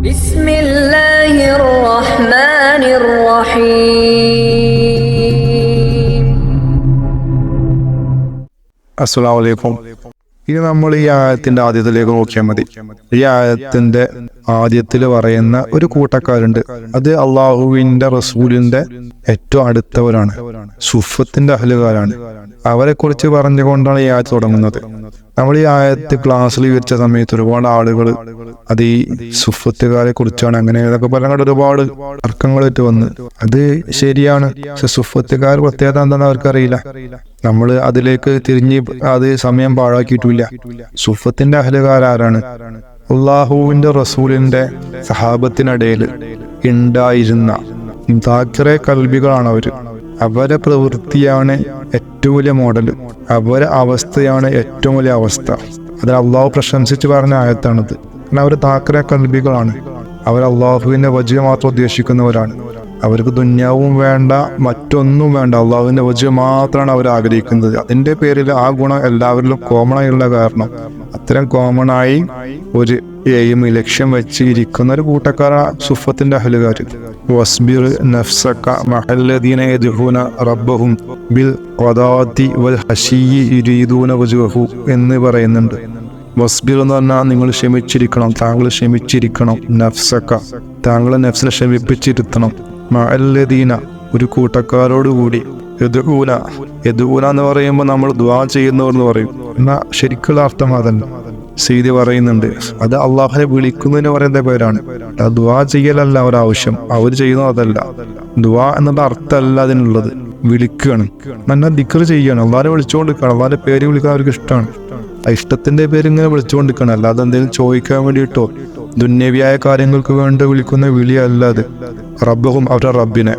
بسم الله الرحمن الرحيم. അസ്സലാമു അലൈക്കും. ഇനി നമ്മൾ ഈ ആയത്തിന്റെ ആദ്യത്തിലേക്ക് നോക്കിയാൽ മതി. ഈ ആയത്തിന്റെ ആദ്യത്തിൽ പറയുന്ന ഒരു കൂട്ടക്കാരുണ്ട്. അത് അള്ളാഹുവിന്റെ റസൂലിന്റെ ഏറ്റവും അടുത്തവരാണ്, സുഫത്തിന്റെ അഹ്ലുകാരാണ്. അവരെ കുറിച്ച് പറഞ്ഞുകൊണ്ടാണ് ഈ ആയത്ത് തുടങ്ങുന്നത്. നമ്മൾ ഈ ആയത്ത് ക്ലാസ്സിൽ വെച്ച സമയത്ത് ഒരുപാട് ആളുകൾ അത് ഈ സുഫത്തുകാരെ കുറിച്ചാണ് അങ്ങനെ ഇതൊക്കെ പറഞ്ഞിട്ട് ഒരുപാട് തർക്കങ്ങളായിട്ട് വന്ന്. അത് ശരിയാണ്, പക്ഷെ സുഫത്തുകാർ പ്രത്യേകത എന്താണെന്ന് അവർക്കറിയില്ല. നമ്മൾ അതിലേക്ക് തിരിഞ്ഞ് അത് സമയം പാഴാക്കിയിട്ടില്ല. സുഫത്തിന്റെ അഹ്ലുകാരാരാണ്? അള്ളാഹുവിന്റെ റസൂലിന്റെ സഹാബത്തിനിടയിൽ ഉണ്ടായിരുന്ന ദാക്കിറെ കൽബികളാണ് അവര്. അവരെ പ്രവൃത്തിയാണ് ഏറ്റവും വലിയ മോഡൽ, അവരെ അവസ്ഥയാണ് ഏറ്റവും വലിയ അവസ്ഥ. അതിന് അള്ളാഹു പ്രശംസിച്ച് പറഞ്ഞ ആയത്താണിത്. കാരണം അവർ ദാക്കിറെ കൽബികളാണ്. അവർ അള്ളാഹുവിന്റെ വജ്ഹ് മാത്രം ഉദ്ദേശിക്കുന്നവരാണ്. അവർക്ക് ദുന്യാവും വേണ്ട, മറ്റൊന്നും വേണ്ട, അള്ളാഹുവിന്റെ വജ്ഹ് മാത്രമാണ് അവർ ആഗ്രഹിക്കുന്നത്. അതിന്റെ പേരിൽ ആ ഗുണം എല്ലാവരിലും കോമൺ ആയുള്ള കാരണം അത്തരം കോമണായി ഒരു എയിം, ലക്ഷ്യം വെച്ച് ഇരിക്കുന്ന ഒരു കൂട്ടക്കാരാ സുഫത്തിന്റെ അഹ്ലുകാര്. വസ്ബിർ നഫ്സക മഅല്ലദീന യദ്ഊന റബ്ബഹും ബിൽ ഖദാതി വൽ ഹശിയ്യി യുരീദൂന വജ്ഹഹു എന്ന് പറയുന്നുണ്ട്. വസ്ബിർ എന്ന് പറഞ്ഞാൽ നിങ്ങൾ ക്ഷമിച്ചിരിക്കണം, താങ്കൾ ക്ഷമിച്ചിരിക്കണം. നഫ്സക, താങ്കളെ നഫ്സിനെ ക്ഷമിപ്പിച്ചിരുത്തണം. മഅല്ലദീന, ഒരു കൂട്ടക്കാരോടുകൂടി. യദ്ഊന എന്ന് പറയുമ്പോൾ നമ്മൾ ദുആ ചെയ്യുന്നവർ എന്ന് പറയും. എന്നാൽ ശരിക്കുള്ള അർത്ഥം അതല്ല. സീതി പറയുന്നുണ്ട്, അത് അള്ളാഹുനെ വിളിക്കുന്നതിന് പറയുന്ന പേരാണ്. ദുആ ചെയ്യലല്ല ഒരാവശ്യം, അവർ ചെയ്യുന്നത് അതല്ല. ദുആ എന്നുള്ള അർത്ഥമല്ല അതിനുള്ളത്. വിളിക്കുകയാണ്, നല്ല ദിക്ർ ചെയ്യാണ്, അള്ളാഹനെ വിളിച്ചുകൊണ്ടിരിക്കുകയാണ്. അള്ളാഹിന്റെ പേര് വിളിക്കാൻ അവർക്ക് ഇഷ്ടമാണ്. ആ ഇഷ്ടത്തിന്റെ പേര് ഇങ്ങനെ വിളിച്ചുകൊണ്ടിരിക്കണം. അല്ലാതെ എന്തെങ്കിലും ചോദിക്കാൻ വേണ്ടിയിട്ടോ ദുന്യവിയായ കാര്യങ്ങൾക്ക് വേണ്ടി വിളിക്കുന്ന വിളിയല്ല അത്. റബ്ബഹും, അവരുടെ റബ്ബിനെ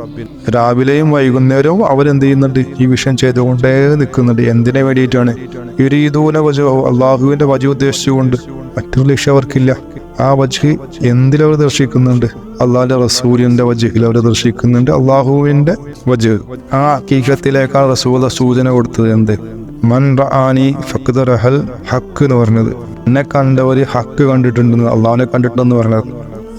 രാവിലെയും വൈകുന്നേരവും അവരെന്ത് ചെയ്യുന്നുണ്ട്? ഈ വിഷയം ചെയ്തുകൊണ്ടേ നിൽക്കുന്നുണ്ട്. എന്തിനു വേണ്ടിയിട്ടാണ്? യുരീദൂന വജ്ഹഹു, അള്ളാഹുവിന്റെ വജ്ഹ് ഉദ്ദേശിച്ചുകൊണ്ട്. മറ്റൊരു ലക്ഷ്യം അവർക്കില്ല. ആ വജ്ഹ് എന്തിലവർ ദർശിക്കുന്നുണ്ട്? അള്ളാഹിന്റെ റസൂലിന്റെ വജ്ഹിൽ അവർ ദർശിക്കുന്നുണ്ട്, അള്ളാഹുവിന്റെ വജ്ഹ്. ആ ഹഖീഖത്തിലേക്കാണ് റസൂൽ സൂചന കൊടുത്തത്. എന്ത്? മൻ റആനി ഫഖദ് റഹൽ ഹഖ് എന്ന് പറഞ്ഞത്. എന്നെ കണ്ടവര് ഹക്ക് കണ്ടിട്ടുണ്ടെന്ന്, അള്ളാഹുവിനെ കണ്ടിട്ടുണ്ടെന്ന് പറഞ്ഞത്.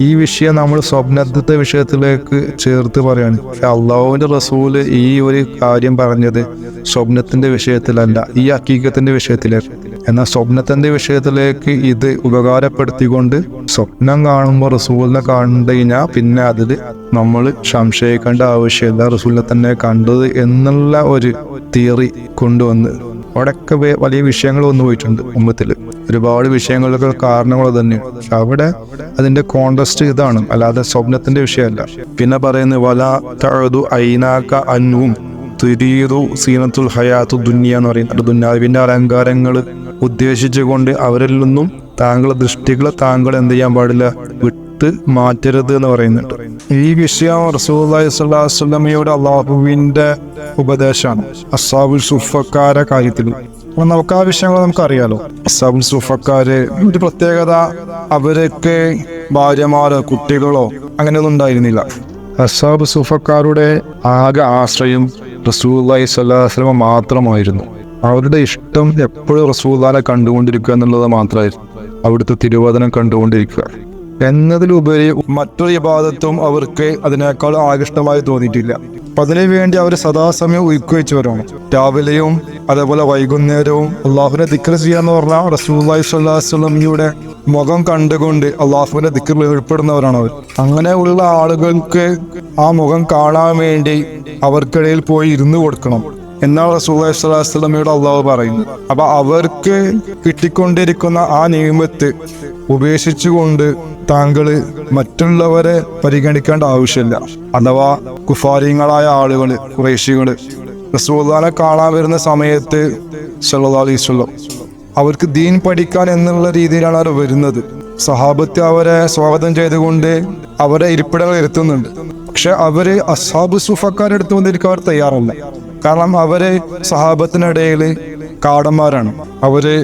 ഈ വിഷയം നമ്മൾ സ്വപ്നത്തെ വിഷയത്തിലേക്ക് ചേർത്ത് പറയാണ്. പക്ഷെ അള്ളാഹുവിന്റെ റസൂല് ഈ ഒരു കാര്യം പറഞ്ഞത് സ്വപ്നത്തിന്റെ വിഷയത്തിലല്ല, ഈ ഹഖീഖത്തിന്റെ വിഷയത്തിലേക്ക്. എന്നാൽ സ്വപ്നത്തിന്റെ വിഷയത്തിലേക്ക് ഇത് ഉപകാരപ്പെടുത്തിക്കൊണ്ട് സ്വപ്നം കാണുമ്പോൾ റസൂലിനെ കണ്ടു കഴിഞ്ഞാൽ പിന്നെ അതിൽ നമ്മൾ സംശയിക്കേണ്ട ആവശ്യമില്ല, റസൂലിനെ തന്നെ കണ്ടത് എന്നുള്ള ഒരു തിയറി കൊണ്ടുവന്ന് അവിടെയൊക്കെ വലിയ വിഷയങ്ങൾ വന്നു പോയിട്ടുണ്ട്. ഉമ്മത്തിൽ ഒരുപാട് വിഷയങ്ങൾക്ക് കാരണങ്ങൾ തന്നെയാണ്. പക്ഷെ അവിടെ അതിന്റെ കോണ്ടസ്റ്റ് ഇതാണ്, അല്ലാതെ സ്വപ്നത്തിന്റെ വിഷയമല്ല. പിന്നെ പറയുന്നത് വലാ തഅദു ഐനാക അൻഹും തുരീദു സീനത്തുൽ ഹയാത്തു ദുനിയ എന്ന് പറയുന്നത്. ദുനിയാവിന്റെ അലങ്കാരങ്ങൾ ഉദ്ദേശിച്ചുകൊണ്ട് അവരിൽ നിന്നും താങ്കളുടെ ദൃഷ്ടികളെ താങ്കൾ എന്ത് ചെയ്യാൻ പാടില്ല? വിട്ട് മാറ്റരുത് എന്ന് പറയുന്നുണ്ട്. ഈ വിഷയം റസൂലുള്ളാഹി സ്വല്ലല്ലാഹു അലൈഹി വസല്ലമയുടെ അള്ളാഹുവിന്റെ ഉപദേശമാണ് അസ്ഹാബുൽ സുഫക്കാരെ കാര്യത്തിൽ. അപ്പൊ നമുക്ക് ആ വിഷയങ്ങൾ നമുക്കറിയാലോ. അസ്ഹാബുൽ സുഫക്കാര് ഒരു പ്രത്യേകത, അവരൊക്കെ ഭാര്യമാരോ കുട്ടികളോ അങ്ങനെയൊന്നും ഉണ്ടായിരുന്നില്ല. അസ്ഹാബ് സുഫക്കാരുടെ ആകെ ആശ്രയം റസൂലുള്ളാഹി സ്വല്ലല്ലാഹു അലൈഹി വസല്ലമ മാത്രമായിരുന്നു. അവരുടെ ഇഷ്ടം എപ്പോഴും റസൂലുള്ളാഹിനെ കണ്ടുകൊണ്ടിരിക്കുക എന്നുള്ളത് മാത്രമായിരുന്നു. അവിടുത്തെ തിരുവചനം കണ്ടുകൊണ്ടിരിക്കുക എന്നതിലുപരി മറ്റൊരു ഇബാദത്തും അവർക്ക് അതിനേക്കാൾ ആകർഷണമായി തോന്നിയിട്ടില്ല. അപ്പൊ അതിനു വേണ്ടി അവർ സദാസമയം ഉയർക്കുവെച്ചവരാണ്. രാവിലെയും അതേപോലെ വൈകുന്നേരവും അള്ളാഹുവിനെ ദിക്ർ ചെയ്യാന്ന് പറഞ്ഞാൽ റസൂലുള്ളാഹി സ്വല്ലല്ലാഹു അലൈഹി വസല്ലമയുടെ മുഖം കണ്ടുകൊണ്ട് അള്ളാഹുവിന്റെ ദിക്റിൽ ഏർപ്പെടുന്നവരാണ് അവർ. അങ്ങനെയുള്ള ആളുകൾക്ക് ആ മുഖം കാണാൻ വേണ്ടി അവർക്കിടയിൽ പോയി ഇരുന്ന് കൊടുക്കണം എന്നാണ് റസൂലുള്ളാഹി സ്വല്ലല്ലാഹു അലൈഹി വസല്ലമയോട് അള്ളാഹു പറയുന്നത്. അപ്പൊ അവർക്ക് കിട്ടിക്കൊണ്ടിരിക്കുന്ന ആ നിയമത്ത് ഉപേക്ഷിച്ചുകൊണ്ട് താങ്കള് മറ്റുള്ളവരെ പരിഗണിക്കേണ്ട ആവശ്യമില്ല. അഥവാ കുഫാരിങ്ങളായ ആളുകള്, ഖുറൈശികള് റസൂലുള്ളാഹിനെ കാണാൻ വരുന്ന സമയത്ത് സ്വല്ലല്ലാഹു അലൈഹി വസല്ലം അവർക്ക് ദീൻ പഠിക്കാൻ എന്നുള്ള രീതിയിലാണ് അവർ വരുന്നത്. സഹാബത്ത് അവരെ സ്വാഗതം ചെയ്തുകൊണ്ട് അവരെ ഇരിപ്പിടങ്ങൾ ഇരുത്തുന്നുണ്ട്. പക്ഷെ അവര് അസ്ഹാബ് സുഫക്കാരെ അടുത്ത് വന്നിരിക്കാൻ അവർ തയ്യാറല്ല. കാരണം അവര് സഹാബത്തിനിടയിൽ കാടന്മാരാണ്. അവര്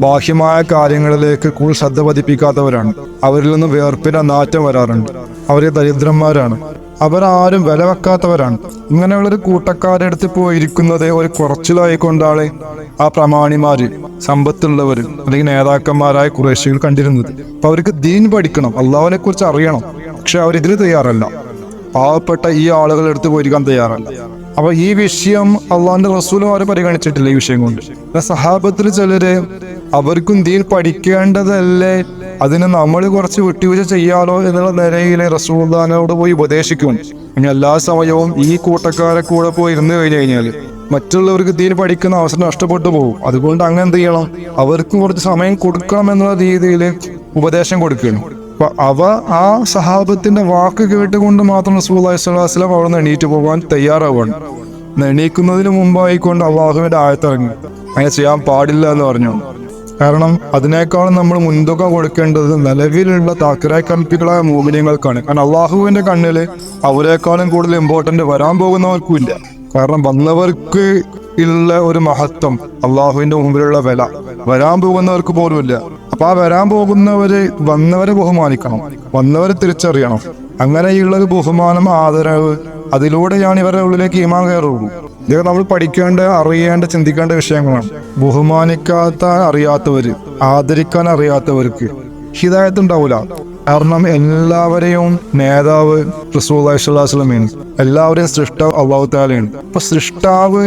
ബാഹ്യമായ കാര്യങ്ങളിലേക്ക് കൂടുതൽ ശ്രദ്ധ പതിപ്പിക്കാത്തവരാണ്. അവരിൽ നിന്ന് വേർപ്പിന്റെ നാറ്റം വരാറുണ്ട്. അവര് ദരിദ്രന്മാരാണ്. അവരാരും വില വെക്കാത്തവരാണ്. ഇങ്ങനെയുള്ളൊരു കൂട്ടക്കാരുടെ അടുത്ത് പോയിരിക്കുന്നത് ഒരു കുറച്ചിലായിക്കൊണ്ടാണ് ആ പ്രമാണിമാര്, സമ്പത്തുള്ളവര് അല്ലെങ്കിൽ നേതാക്കന്മാരായ ഖുറൈശികൾ കണ്ടിരുന്നത്. അപ്പൊ അവർക്ക് ദീൻ പഠിക്കണം, അള്ളാഹുവിനെ കുറിച്ച് അറിയണം. പക്ഷെ അവരിതിന് തയ്യാറല്ല. പാവപ്പെട്ട ഈ ആളുകളുടെ അടുത്ത് പോയിരിക്കാൻ തയ്യാറല്ല. അപ്പൊ ഈ വിഷയം അള്ളാഹിന്റെ റസൂലും അവരെ പരിഗണിച്ചിട്ടില്ല ഈ വിഷയം കൊണ്ട്. സഹാബത്തിൽ ചിലര് അവർക്കും ദീൻ പഠിക്കേണ്ടതല്ലേ, അതിന് നമ്മൾ കുറച്ച് വിട്ടുവീഴ്ച ചെയ്യാലോ എന്നുള്ള നിലയിലെ റസൂലുള്ളാഹിനോട് പോയി ഉപദേശിക്കും. ഇനി എല്ലാ സമയവും ഈ കൂട്ടക്കാരെ കൂടെ പോയി ഇരുന്ന് കഴിഞ്ഞാല് മറ്റുള്ളവർക്ക് ദീൻ പഠിക്കുന്ന അവസരം നഷ്ടപ്പെട്ടു പോകും. അതുകൊണ്ട് അങ്ങനെ എന്ത് ചെയ്യണം, അവർക്കും കുറച്ച് സമയം കൊടുക്കണം എന്നുള്ള രീതിയിൽ ഉപദേശം കൊടുക്കണം. അപ്പൊ ആ സഹാബത്തിന്റെ വാക്ക് കേട്ടുകൊണ്ട് മാത്രം റസൂലുള്ളാഹി സ്വല്ലല്ലാഹു അലൈഹി വസല്ലം അവിടെ നിന്ന് എണീറ്റ് പോകാൻ തയ്യാറാവുകയാണ്. എണീക്കുന്നതിന് മുമ്പായിക്കൊണ്ട് അള്ളാഹുവിന്റെ ആയത്തിറങ്ങി അങ്ങനെ ചെയ്യാൻ പാടില്ല എന്ന് പറഞ്ഞു. കാരണം അതിനേക്കാളും നമ്മൾ മുൻതൂക്കം കൊടുക്കേണ്ടത് നിലവിലുള്ള താക്കരായ കൽപ്പികളായ മോമിനിയങ്ങൾക്കാണ്. കാരണം അള്ളാഹുവിന്റെ കണ്ണില് അവരെക്കാളും കൂടുതൽ ഇമ്പോർട്ടന്റ് വരാൻ പോകുന്നവർക്കും ഇല്ല. കാരണം വന്നവർക്ക് ഉള്ള ഒരു മഹത്വം, അള്ളാഹുവിന്റെ മുമ്പിലുള്ള വില വരാൻ പോകുന്നവർക്ക് പോലും ഇല്ല. അപ്പൊ ആ വരാൻ വന്നവരെ ബഹുമാനിക്കണം, വന്നവരെ തിരിച്ചറിയണം. അങ്ങനെയുള്ള ഒരു ബഹുമാനം, ആദരവ്, അതിലൂടെയാണ് ഇവരുടെ ഉള്ളിലേക്ക് ഈമാൻ കയറുള്ളൂ. ഇതൊക്കെ നമ്മൾ പഠിക്കേണ്ട, അറിയേണ്ട, ചിന്തിക്കേണ്ട വിഷയങ്ങളാണ്. ബഹുമാനിക്കാത്ത അറിയാത്തവര്, ആദരിക്കാൻ അറിയാത്തവർക്ക് ഹിദായത്ത് ഉണ്ടാവൂല. കാരണം എല്ലാവരെയും നേതാവ് റസൂലുള്ളാഹി സ്വല്ലല്ലാഹു അലൈഹി വസല്ലമയാണ്. എല്ലാവരെയും സൃഷ്ടാവ് അല്ലാഹു തആലയാണ്. അപ്പൊ സൃഷ്ടാവ്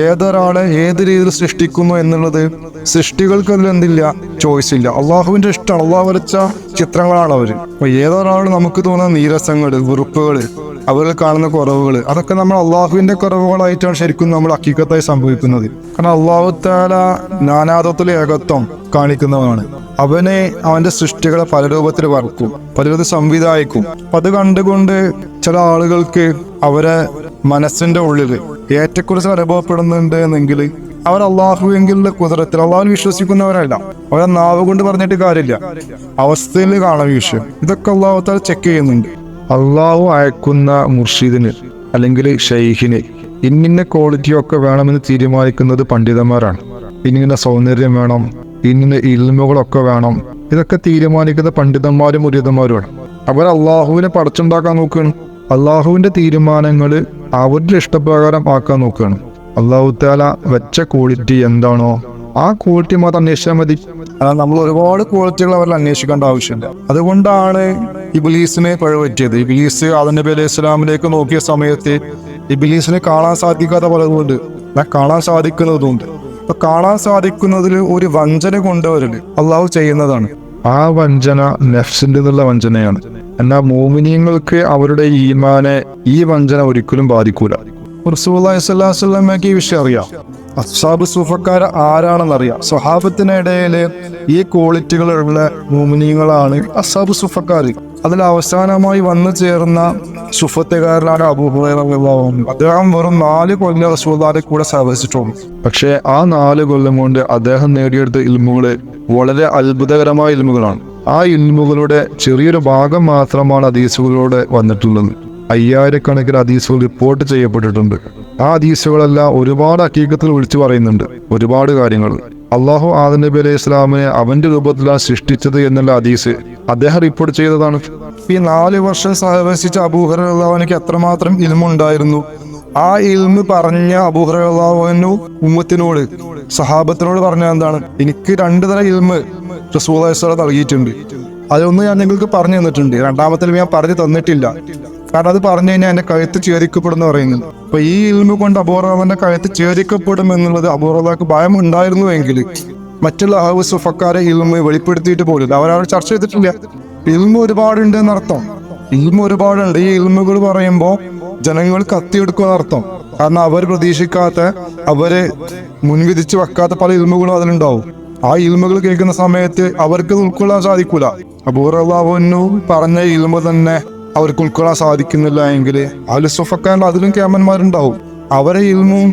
ഏതൊരാളെ ഏത് രീതിയിൽ സൃഷ്ടിക്കുന്നു എന്നുള്ളത് സൃഷ്ടികൾക്ക് അതിൽ എന്തില്ല, ചോയ്സ് ഇല്ല. അള്ളാഹുവിന്റെ ഇഷ്ടമാണ്, അള്ളാഹു വരച്ച ചിത്രങ്ങളാണ് അവര്. അപ്പൊ ഏതൊരാൾ നമുക്ക് തോന്നുന്ന നീരസങ്ങള്, വെറുപ്പുകള്, അവരിൽ കാണുന്ന കുറവുകൾ, അതൊക്കെ നമ്മൾ അള്ളാഹുവിന്റെ കുറവുകളായിട്ടാണ് ശരിക്കും നമ്മൾ ഹഖീഖത്തായി സംഭവിക്കുന്നത്. കാരണം അള്ളാഹു തആല നാനാത്വത്തിലെ ഏകത്വം കാണിക്കുന്നവനാണ്. അവനെ അവന്റെ സൃഷ്ടികളെ പല രൂപത്തിൽ വറക്കും, പല രൂപത്തിൽ സംവിധായിക്കും. അപ്പൊ അത് കണ്ടുകൊണ്ട് ചില ആളുകൾക്ക് അവരെ മനസ്സിന്റെ ഉള്ളിൽ ഏറ്റക്കുറച്ചിൽ അനുഭവപ്പെടുന്നുണ്ട് എന്നെങ്കിൽ അവർ അള്ളാഹുവെങ്കിലുള്ള കുതിരത്തിൽ അള്ളാഹുവിൽ വിശ്വസിക്കുന്നവരല്ല. അവരെ നാവ് കൊണ്ട് പറഞ്ഞിട്ട് കാര്യമില്ല, അവസ്ഥയിൽ കാണാൻ വിഷയം. ഇതൊക്കെ അള്ളാഹു തആല ചെക്ക് ചെയ്യുന്നുണ്ട്. അള്ളാഹു അയക്കുന്ന മുർഷിദിന് അല്ലെങ്കിൽ ഷെയ്ഖിന് ഇന്നിന്ന ക്വാളിറ്റിയൊക്കെ വേണമെന്ന് തീരുമാനിക്കുന്നത് പണ്ഡിതന്മാരാണ്. ഇന്നിങ്ങനെ സൗന്ദര്യം വേണം, ഇന്നിന്ന ഇൽമുകളൊക്കെ വേണം, ഇതൊക്കെ തീരുമാനിക്കുന്ന പണ്ഡിതന്മാരും മുരീദന്മാരുമാണ്. അവർ അള്ളാഹുവിനെ പടച്ചുണ്ടാക്കാൻ നോക്കുകയാണ്. അള്ളാഹുവിന്റെ തീരുമാനങ്ങൾ അവരുടെ ഇഷ്ടപ്രകാരം ആക്കാൻ നോക്കുകയാണ്. അള്ളാഹു തആല വെച്ച ക്വാളിറ്റി എന്താണോ ആ ക്വാളിറ്റി മാത്രം അന്വേഷിച്ചാൽ മതി. നമ്മൾ ഒരുപാട് ക്വാളിറ്റികൾ അവരിൽ അന്വേഷിക്കേണ്ട ആവശ്യമില്ല. അതുകൊണ്ടാണ് ഇബ്ലീസിനെ പഴുപറ്റിയത്. ഇബ്ലീസ് ആദം നബി അലൈഹി സ്വലാമിലേക്ക് നോക്കിയ സമയത്ത് ഇബ്ലീസിനെ കാണാൻ സാധിക്കാത്ത പലതുകൊണ്ട് കാണാൻ സാധിക്കുന്നതുണ്ട്. അപ്പൊ കാണാൻ സാധിക്കുന്നതിൽ ഒരു വഞ്ചന കൊണ്ടുവരല് അള്ളാഹു ചെയ്യുന്നതാണ്. ആ വഞ്ചന നഫ്സിന്റെ നിന്നുള്ള വഞ്ചനയാണ്. എന്നാൽ മോമിനിയങ്ങൾക്ക് അവരുടെ ഈമാനെ ഈ വഞ്ചന ഒരിക്കലും ബാധിക്കൂല. റസൂലുള്ളാഹി സ്വല്ലല്ലാഹു അലൈഹി വസല്ലമയ്ക്ക് ഈ വിഷയം അറിയാം. അസ്ഹാബ് സൂഫക്കാർ ആരാണെന്നറിയാം. സ്വഹാബത്തിനിടയിൽ ഈ ക്വാളിറ്റികളുള്ള മോമിനിയങ്ങളാണ് അസ്ഹാബ് സൂഫക്കാർ. അതിൽ അവസാനമായി വന്നു ചേർന്ന സുഫത്തുകാരനാണ് അബൂ ഹുറൈറ റളിയല്ലാഹു അൻഹു. അദ്ദേഹം വെറും 4 കൊല്ലം റസൂലുള്ളാഹിയുടെ കൂടെ സഹവസിച്ചിട്ടുള്ളൂ. പക്ഷേ ആ 4 കൊല്ലം കൊണ്ട് അദ്ദേഹം നേടിയെടുത്ത ഇൽമുകള് വളരെ അത്ഭുതകരമായ ഇൽമുകളാണ്. ആ ഇൽമുകളുടെ ചെറിയൊരു ഭാഗം മാത്രമാണ് ഹദീസുകളിലൂടെ വന്നിട്ടുള്ളത്. 5000 ഹദീസുകൾ റിപ്പോർട്ട് ചെയ്യപ്പെട്ടിട്ടുണ്ട്. ആ ഹദീസുകളെല്ലാം ഒരുപാട് ഹഖീഖത്തിൽ വിളിച്ചു പറയുന്നുണ്ട് ഒരുപാട് കാര്യങ്ങൾ. അള്ളാഹു ആദം നബി അലൈഹി ഇസ്ലാമിനെ അവന്റെ രൂപത്തിലാണ് സൃഷ്ടിച്ചത് എന്നുള്ള ഹദീസ് അദ്ദേഹം റിപ്പോർട്ട് ചെയ്തതാണ്. ഈ 4 വർഷം സഹവസിച്ച അബൂ ഹുറൈറ റളിയല്ലാഹു അൻഹു എത്രമാത്രം ഇൽമുണ്ടായിരുന്നു. ആ ഇൽമു പറഞ്ഞ അബൂ ഹുറൈറ റളിയല്ലാഹു അൻഹു ഉമ്മത്തിനോട്, സഹാബത്തിനോട് പറഞ്ഞ എന്താണ്, എനിക്ക് 2 തരം ഇൽമ് റസൂലുള്ളാഹി സ്വല്ലല്ലാഹു അലൈഹി നൽകിയിട്ടുണ്ട്. അതൊന്ന് ഞാൻ നിങ്ങൾക്ക് പറഞ്ഞു തന്നിട്ടുണ്ട്, രണ്ടാമത്തെ ഞാൻ പറഞ്ഞു തന്നിട്ടില്ല. കാരണം അത് പറഞ്ഞു കഴിഞ്ഞാൽ എന്റെ കഴുത്ത് ഛേദിക്കപ്പെടുമെന്ന് പറയുന്നുണ്ട്. അപ്പൊ ഈ ഇൽമു കൊണ്ട് അബൂ ഹുറൈറയുടെ കഴുത്ത് ഛേദിക്കപ്പെടും എന്നുള്ളത് അബൂ ഹുറൈറയ്ക്ക് ഭയം ഉണ്ടായിരുന്നുവെങ്കിൽ മറ്റുള്ള അഹ്ലു സുഫക്കാരെ ഇൽമു വെളിപ്പെടുത്തിയിട്ട് പോലും അവരവിടെ ചർച്ച ചെയ്തിട്ടില്ല. ഇൽമു ഒരുപാടുണ്ട് എന്നർത്ഥം. ഇൽമു ഒരുപാടുണ്ട്. ഈ ഇൽമുകൾ പറയുമ്പോൾ ജനങ്ങൾ കത്തിയെടുക്കുന്ന അർത്ഥം. കാരണം അവർ പ്രതീക്ഷിക്കാത്ത, അവരെ മുൻവിധിച്ച് വെക്കാത്ത പല ഇൽമുകളും അതിലുണ്ടാവും. ആ ഇൽമുകൾ കേൾക്കുന്ന സമയത്ത് അവർക്ക് ഉൾക്കൊള്ളാൻ സാധിക്കൂല. അബൂ ഹുറൈറ റളിയല്ലാഹു അൻഹു പറഞ്ഞ ഇൽമു തന്നെ അവർക്ക് ഉൾക്കൊള്ളാൻ സാധിക്കുന്നില്ല എങ്കിൽ അഹ്ലു സുഫക്കാരിൽ അതിലും ക്യാമന്മാരുണ്ടാവും. അവരെ ഇൽമും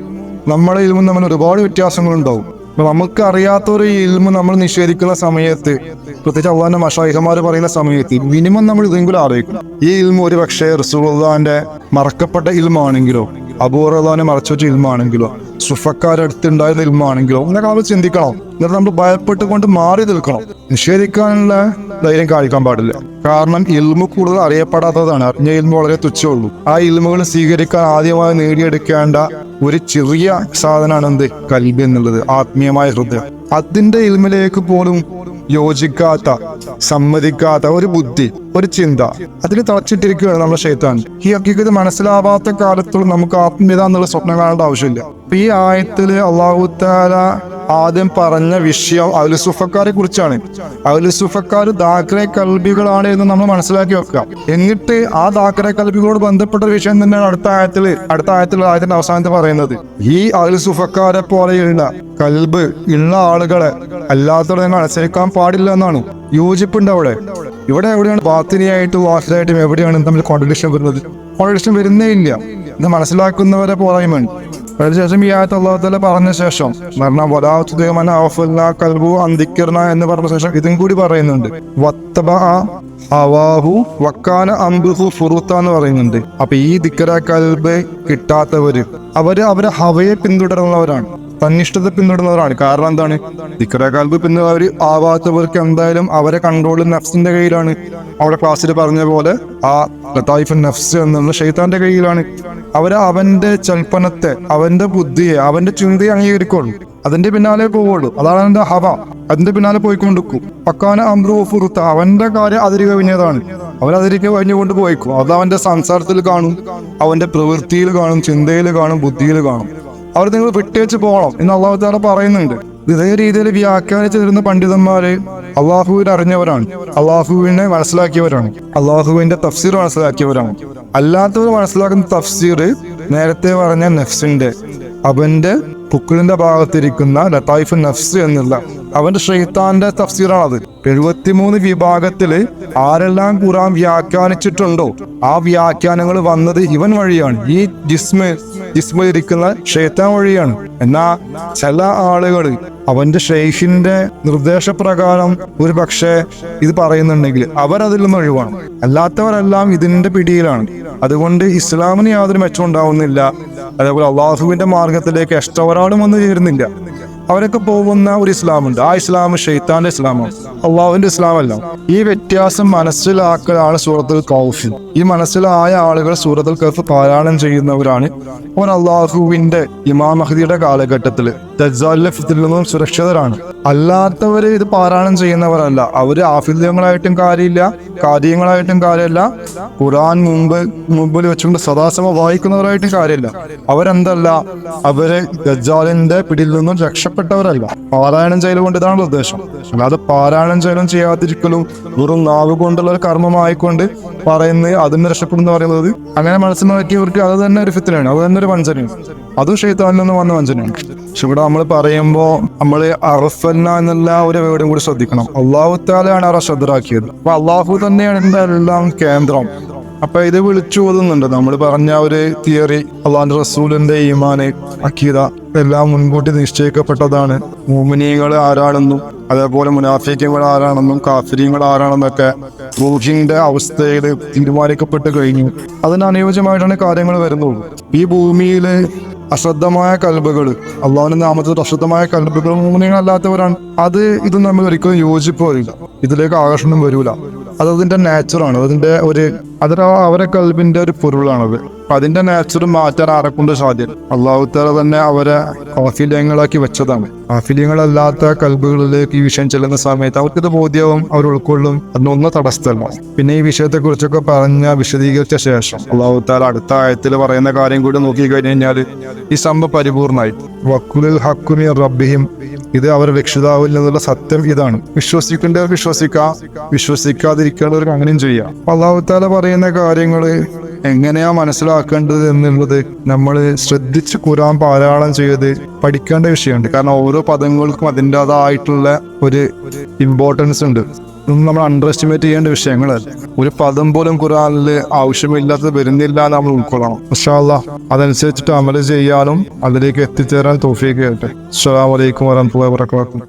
നമ്മുടെ ഇൽമും തമ്മിൽ ഒരുപാട് വ്യത്യാസങ്ങളുണ്ടാവും. അപ്പൊ നമുക്ക് അറിയാത്തൊരു ഇൽമു നമ്മൾ നിഷേധിക്കുന്ന സമയത്ത്, പ്രത്യേകിച്ച് അള്ളാഹിന്റെ മശായിഖമാർ പറയുന്ന സമയത്ത് മിനിമം നമ്മൾ ഇതെങ്കിലും ആലോചിക്കണം. ഈ ഇൽമു ഒരു പക്ഷേ റസൂലുള്ളാഹിന്റെ മറക്കപ്പെട്ട ഇൽമാണെങ്കിലോ അബൂ ഹുറൈറയെ മറച്ചു വെച്ച ഇൽമാണെങ്കിലോ സുഫക്കാരടുത്തുണ്ടായിരുന്ന ഇൽമാണെങ്കിലോ എന്നൊക്കെ നമ്മൾ ചിന്തിക്കണം. എന്നിട്ട് നമ്മൾ ഭയപ്പെട്ടുകൊണ്ട് മാറി നിൽക്കണം. നിഷേധിക്കാനുള്ള ധൈര്യം കാണിക്കാൻ പാടില്ല. കാരണം ഇൽമു കൂടുതൽ അറിയപ്പെടാത്തതാണ്. അറിഞ്ഞ ഇൽമു വളരെ തുച്ഛമുള്ളൂ. ആ ഇൽമുകൾ സ്വീകരിക്കാൻ ആദ്യമായി നേടിയെടുക്കേണ്ട ഒരു ചെറിയ സാധനമാണ് എന്ത്? കൽബ് എന്നുള്ളത്, ആത്മീയമായ ഹൃദയം. അതിന്റെ ഇൽമിലേക്ക് പോലും യോജിക്കാത്ത, സമ്മതിക്കാത്ത ഒരു ബുദ്ധി, ഒരു ചിന്ത, അതിൽ തളച്ചിട്ടിരിക്കുകയാണ് നമ്മുടെ ശൈത്താൻ. ഈ ഹഖീഖത്ത് മനസ്സിലാവാത്ത കാലത്തോളം നമുക്ക് ആത്മീയത എന്നുള്ള സ്വപ്നം കാണേണ്ട ആവശ്യമില്ല. ഈ ആയത്തില് അല്ലാഹു തആല ആദ്യം പറഞ്ഞ വിഷയം അഹ്ലു സുഫക്കാരെ കുറിച്ചാണ്. അഹ്ലു സുഫക്കാർ ദാഖിലെ കൽബികളാണ് എന്ന് നമ്മൾ മനസ്സിലാക്കി വെക്കുക. എന്നിട്ട് ആ ദാഖിലെ കൽബികളോട് ബന്ധപ്പെട്ട ഒരു വിഷയം തന്നെയാണ് അടുത്ത ആയത്തിന്റെ അവസാനത്തിൽ പറയുന്നത്. ഈ അഹ്ലു സുഫക്കാരെ പോലെയുള്ള കൽബ് ഉള്ള ആളുകളെ അല്ലാത്തവരെ നിങ്ങൾ അനുസരിക്കാൻ പാടില്ല എന്നാണ്. യോജിപ്പുണ്ട് അവിടെ. ഇവിടെ എവിടെയാണ് ബാത്തിനിയായിട്ടും വാഹിദായിട്ടും എവിടെയാണ് തമ്മിൽ കോൺട്രഡിക്ഷൻ വരുന്നത്? കോൺട്രഡിക്ഷൻ വരുന്നേ ഇല്ല. ഇത് മനസ്സിലാക്കുന്നവരെ പോരായ്മയാണ്. അതിനുശേഷം ഈ ആയത്ത് അല്ലാഹു തആല പറഞ്ഞ ശേഷം കൽബു അന്തിക്കർന എന്ന് പറഞ്ഞ ശേഷം ഇതും കൂടി പറയുന്നുണ്ട്. എന്ന് പറയുന്നുണ്ട്. അപ്പൊ ഈ ദിക്ര കൽബ് കിട്ടാത്തവര് അവരെ ഹവയെ പിന്തുടരുന്നവരാണ്, തന്നിഷ്ടത്തെ പിന്തുടരുന്നവരാണ്. കാരണം എന്താണ്? ദിക്ര കൽബ് പിന്തുടർ ആവാത്തവർക്ക് എന്തായാലും അവരെ കൺട്രോൾ നഫ്സിന്റെ കയ്യിലാണ്. അവിടെ ക്ലാസ്സിൽ പറഞ്ഞ പോലെ ആ ലതായിഫുൻ നഫ്സ് എന്നുള്ള ശൈത്താന്റെ കയ്യിലാണ്. അവന്റെ ചൽപ്പനത്തെ, അവന്റെ ബുദ്ധിയെ, അവന്റെ ചിന്തയെ അംഗീകരിക്കുള്ളൂ. അതിന്റെ പിന്നാലെ പോവുള്ളൂ. അതാണ് അവന്റെ ഹവ. അതിന്റെ പിന്നാലെ പോയിക്കൊണ്ടിരിക്കും. പക്കാന അമ്രു ഫുറുത്ത, അവന്റെ കാര്യം അതിര് കവിഞ്ഞതാണ്. അവരതിരിക്ക് കഴിഞ്ഞുകൊണ്ട് പോയിക്കും. അത് അവന്റെ സംസാരത്തിൽ കാണും, അവന്റെ പ്രവൃത്തിയിൽ കാണും, ചിന്തയിൽ കാണും, ബുദ്ധിയിൽ കാണും. അവർ നിങ്ങൾ വിട്ടേച്ച് പോകണം എന്ന് അല്ലാഹു തആല പറയുന്നുണ്ട്. ഇതേ രീതിയിൽ വ്യാഖ്യാനിച്ചു തരുന്ന പണ്ഡിതന്മാര് അള്ളാഹുവിനെ അറിഞ്ഞവരാണ്, അള്ളാഹുവിനെ മനസ്സിലാക്കിയവരാണ്, അള്ളാഹുവിന്റെ തഫ്സീർ മനസ്സിലാക്കിയവരാണ്. അല്ലാത്തവർ മനസ്സിലാക്കുന്ന തഫ്സീർ നേരത്തെ പറഞ്ഞ നഫ്സിന്റെ, അവന്റെ പുക്കിളിന്റെ ഭാഗത്തിരിക്കുന്ന ലതായിഫുൻ നഫ്സ് എന്നുള്ള അവന്റെ ശൈത്താന്റെ തഫ്സീറാണത്. 73 വിഭാഗത്തില് ആരെല്ലാം ഖുർആൻ വ്യാഖ്യാനിച്ചിട്ടുണ്ടോ ആ വ്യാഖ്യാനങ്ങൾ വന്നത് ഇവൻ വഴിയാണ്. ഈ ജിസ്മിലിരിക്കുന്ന ശൈത്താൻ വഴിയാണ്. എന്നാ ചില ആളുകൾ അവന്റെ ഷെയ്ഖിന്റെ നിർദ്ദേശപ്രകാരം ഒരു പക്ഷേ ഇത് പറയുന്നുണ്ടെങ്കിൽ അവരതിൽ നിന്ന് ഒഴിവാണ്. അല്ലാത്തവരെല്ലാം ഇതിന്റെ പിടിയിലാണ്. അതുകൊണ്ട് ഇസ്ലാമിന് യാതൊരു മെച്ചം ഉണ്ടാവുന്നില്ല. അതേപോലെ അള്ളാഹുവിന്റെ മാർഗത്തിലേക്ക് എക്സ്ട്രാ ഒരാളും വന്നു ചേരുന്നില്ല. അവരൊക്കെ പോകുന്ന ഒരു ഇസ്ലാമുണ്ട്. ആ ഇസ്ലാം ഷെയ്ത്താന്റെ ഇസ്ലാമാണ്, അള്ളാഹുവിന്റെ ഇസ്ലാമല്ല. ഈ വ്യത്യാസം മനസ്സിലാക്കലാണ് സൂറത്തുൽ കൗഫ്. ഈ മനസ്സിലായ ആളുകൾ സൂറത്തുൽ കൗഫ് പാരായണം ചെയ്യുന്നവരാണ്. അവർ അള്ളാഹുവിന്റെ ഇമാം മഹ്ദിയുടെ കാലഘട്ടത്തില് ദജ്ജാലിന്റെ ഫിത്നയിൽ നിന്നും സുരക്ഷിതരാണ്. അല്ലാത്തവര് ഇത് പാരായണം ചെയ്യുന്നവരല്ല. അവര് ആഫിദ്യങ്ങളായിട്ടും കാര്യമില്ല, കാര്യങ്ങളായിട്ടും കാര്യമില്ല, ഖുർആൻ മുമ്പിൽ വെച്ചുകൊണ്ട് സദാസമയം വായിക്കുന്നവരായിട്ടും കാര്യമില്ല. അവരെന്തല്ല, അവര് ദജ്ജാലിന്റെ പിടിയിൽ നിന്നും രക്ഷപ്പെട്ടവരല്ല. പാരായണം ചെയ്യലുകൊണ്ട് ഇതാണ് ഉദ്ദേശം. അല്ലാതെ പാരായണം ചെയ്യലും ചെയ്യാതിരിക്കലും വെറും നാവ് കൊണ്ടുള്ള ഒരു കർമ്മമായിക്കൊണ്ട് പറയുന്നത് അതിന് രക്ഷപ്പെടുന്ന പറയുന്നത്, അങ്ങനെ മനസ്സിലാക്കിയവർക്ക് അത് തന്നെ ഒരു ഫിത്നയാണ്, അത് തന്നെ ഒരു വഞ്ചനയാണ്. അതും ശൈത്താനിൽ നിന്ന് വന്ന വഞ്ചനയാണ്. പക്ഷെ ഇവിടെ നമ്മൾ പറയുമ്പോ നമ്മൾ അറഫന്ന എന്നുള്ള ഒരു വേർഡും കൂടി ശ്രദ്ധിക്കണം. അള്ളാഹു തആലയാണ് അവരെ ശ്രദ്ധരാക്കിയത്. അപ്പൊ അള്ളാഹു തന്നെയാണ് ഇതിന്റെ എല്ലാം കേന്ദ്രം. അപ്പൊ ഇത് വിളിച്ചു ഓതുന്നുണ്ട്. നമ്മൾ പറഞ്ഞ ഒരു തിയറി, അള്ളാഹുന്റെ റസൂലിന്റെ ഈമാന്, അഖീദ എല്ലാം മുൻകൂട്ടി നിശ്ചയിക്കപ്പെട്ടതാണ്. മുഅ്മിനീങ്ങൾ ആരാണെന്നും അതേപോലെ മുനാഫിക്കുകൾ ആരാണെന്നും കാഫിരീങ്ങൾ ആരാണെന്നൊക്കെ റൂഹിന്റെ അവസ്ഥയിൽ തീരുമാനിക്കപ്പെട്ട് കഴിഞ്ഞു. അതിന് അനുയോജ്യമായിട്ടാണ് കാര്യങ്ങൾ വരുന്നുള്ളൂ. ഈ ഭൂമിയില് അശ്രദ്ധമായ കൽബുകൾ, അള്ളാഹുവിന്റെ നാമത്തിൽ അശ്രദ്ധമായ കൽബുകൾ മുഅ്മിനീങ്ങളല്ലാത്തവരാണ്. അത് ഇത് നമ്മൾ ഒരിക്കലും യോജിപ്പ് വരില്ല, ഇതിലേക്ക് ആകർഷണം വരൂല. അതതിന്റെ നേച്ചറാണ്, അതിന്റെ അവരെ കൽബിന്റെ ഒരു പൊരുളാണത്. അപ്പൊ അതിന്റെ നേച്ചർ മാറ്റാൻ ആരെക്കൊണ്ട് സാധ്യം? അള്ളാഹു തആല തന്നെ അവരെ കാഫില്യങ്ങളാക്കി വെച്ചതാണ്. കാഫില്യങ്ങളല്ലാത്ത കൽബുകളിലേക്ക് ഈ വിഷയം ചെല്ലുന്ന സമയത്ത് അവർക്കിത് ബോധ്യവും, അവർ ഉൾക്കൊള്ളും. അതിനൊന്നും തടസ്സമല്ല. പിന്നെ ഈ വിഷയത്തെ കുറിച്ചൊക്കെ വിശദീകരിച്ച ശേഷം അള്ളാഹു തആല അടുത്ത ആയത്തിൽ പറയുന്ന കാര്യം കൂടി നോക്കി കഴിഞ്ഞാൽ ഈ സംഭവം പരിപൂർണമായി. വഖുലുൽ ഹഖ്ഖു മിർ റബ്ബിഹിം, ഇത് അവരുടെ രക്ഷിതാവിൽ നിന്നുള്ള സത്യം ഇതാണ്. വിശ്വസിക്കേണ്ടവർ വിശ്വസിക്കാം, വിശ്വസിക്കാതിരിക്കേണ്ടവർക്ക് അങ്ങനെയും ചെയ്യാം. അള്ളാഹു തആല പറയുന്ന കാര്യങ്ങള് എങ്ങനെയാ മനസ്സിലാക്കേണ്ടത് എന്നുള്ളത് നമ്മൾ ശ്രദ്ധിച്ച് ഖുർആൻ പാരായണം ചെയ്ത് പഠിക്കേണ്ട വിഷയമുണ്ട്. കാരണം ഓരോ പദങ്ങൾക്കും അതിൻ്റെതായിട്ടുള്ള ഒരു ഇമ്പോർട്ടൻസ് ഉണ്ട്. ഇതൊന്നും നമ്മൾ അണ്ടർ എസ്റ്റിമേറ്റ് ചെയ്യേണ്ട വിഷയങ്ങളല്ല. ഒരു പദം പോലും ഖുർആനിൽ ആവശ്യമില്ലാത്തത് വരുന്നില്ല എന്ന് നമ്മൾ ഉൾക്കൊള്ളണം. ഇൻഷാ അല്ലാഹ് അതനുസരിച്ചിട്ട് അമൽ ചെയ്യാനും അതിലേക്ക് എത്തിച്ചേരാൻ തൗഫീഖ് ചെയ്യട്ടെ. അസ്സലാമു അലൈക്കും വറഹ്മത്തുള്ളാഹി വബറകാതുഹു.